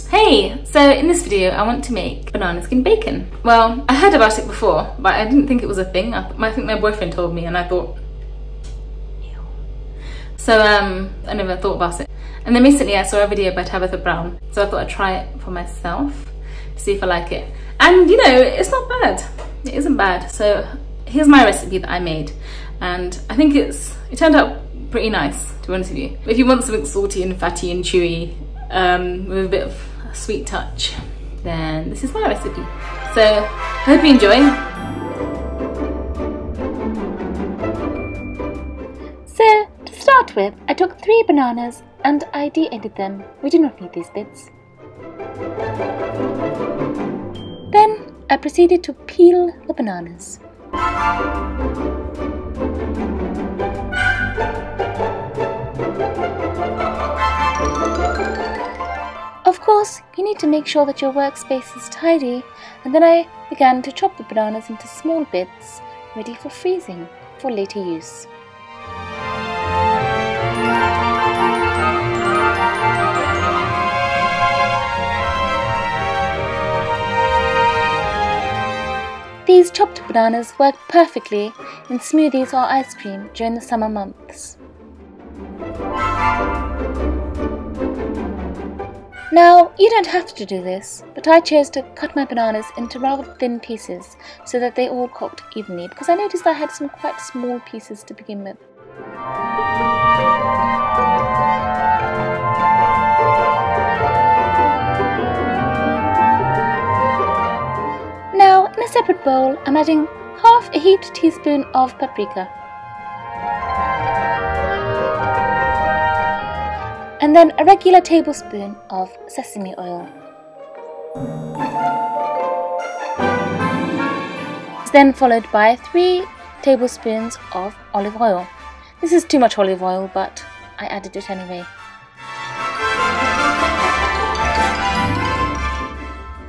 Hey! So in this video I want to make banana skin bacon. Well, I heard about it before, but I didn't think it was a thing. I think my boyfriend told me and I thought, ew. So I never thought about it. And then recently I saw a video by Tabitha Brown, so I thought I'd try it for myself to see if I like it. And you know, it's not bad. It isn't bad. So here's my recipe that I made, and I think it turned out pretty nice, to be honest with you. If you want something salty and fatty and chewy with a bit of a sweet touch, then this is my recipe. So I hope you enjoy. So to start with, I took 3 bananas and I de-ended them. We do not need these bits. Then I proceeded to peel the bananas. Of course, you need to make sure that your workspace is tidy, and then I began to chop the bananas into small bits, ready for freezing for later use. These chopped bananas work perfectly in smoothies or ice cream during the summer months. Now, you don't have to do this, but I chose to cut my bananas into rather thin pieces so that they all cooked evenly, because I noticed I had some quite small pieces to begin with. Now, in a separate bowl, I'm adding half a heaped teaspoon of paprika. And then a regular tablespoon of sesame oil. It's then followed by 3 tablespoons of olive oil. This is too much olive oil, but I added it anyway.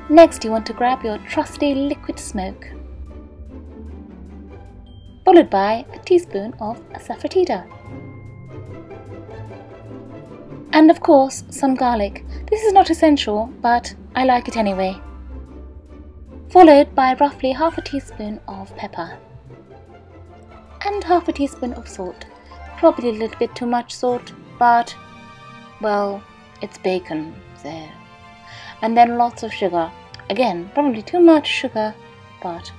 Next, you want to grab your trusty liquid smoke, followed by a teaspoon of asafoetida. And of course, some garlic. This is not essential, but I like it anyway. Followed by roughly half a teaspoon of pepper. And half a teaspoon of salt. Probably a little bit too much salt, but, well, it's bacon, so. And then lots of sugar. Again, probably too much sugar, but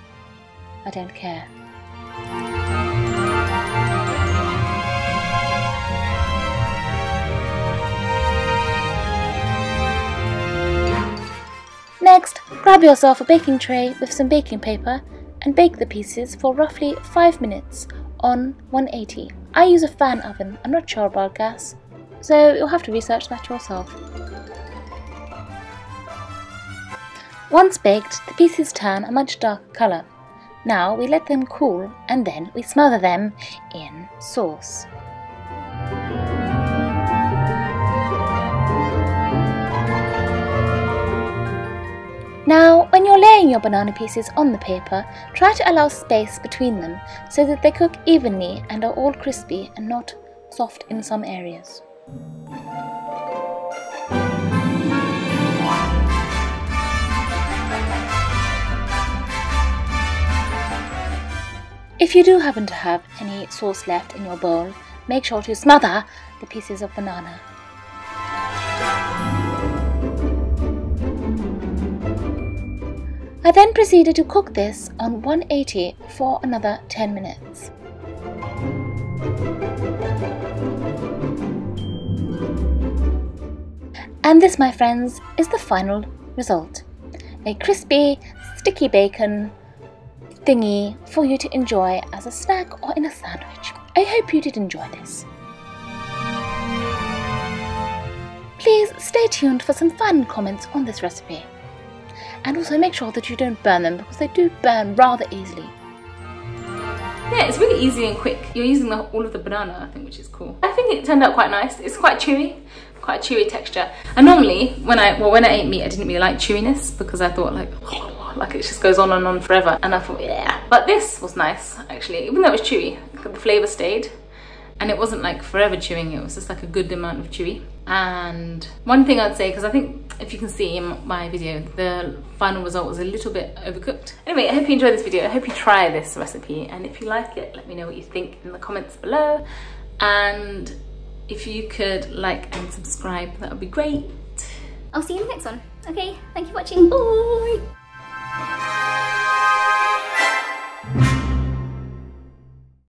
I don't care. Next, grab yourself a baking tray with some baking paper and bake the pieces for roughly 5 minutes on 180. I use a fan oven, I'm not sure about gas, so you'll have to research that yourself. Once baked, the pieces turn a much darker colour. Now we let them cool and then we smother them in sauce. Now, when you're laying your banana pieces on the paper, try to allow space between them so that they cook evenly and are all crispy and not soft in some areas. If you do happen to have any sauce left in your bowl, make sure to smother the pieces of banana. I then proceeded to cook this on 180 for another 10 minutes. And this, my friends, is the final result. A crispy, sticky bacon thingy for you to enjoy as a snack or in a sandwich. I hope you did enjoy this. Please stay tuned for some fun comments on this recipe. And also make sure that you don't burn them, because they do burn rather easily. Yeah, it's really easy and quick. You're using all of the banana, I think, which is cool. I think it turned out quite nice. It's quite chewy texture. And normally, when I ate meat, I didn't really like chewiness, because I thought like it just goes on and on forever. And I thought, yeah. But this was nice, actually. Even though it was chewy, the flavour stayed. and it wasn't like forever chewing, it was just like a good amount of chewy. And one thing I'd say, because I think if you can see in my video, the final result was a little bit overcooked. Anyway, I hope you enjoyed this video. I hope you try this recipe, and if you like it, let me know what you think in the comments below. And if you could like and subscribe, that would be great. I'll see you in the next one. Okay, thank you for watching. Bye!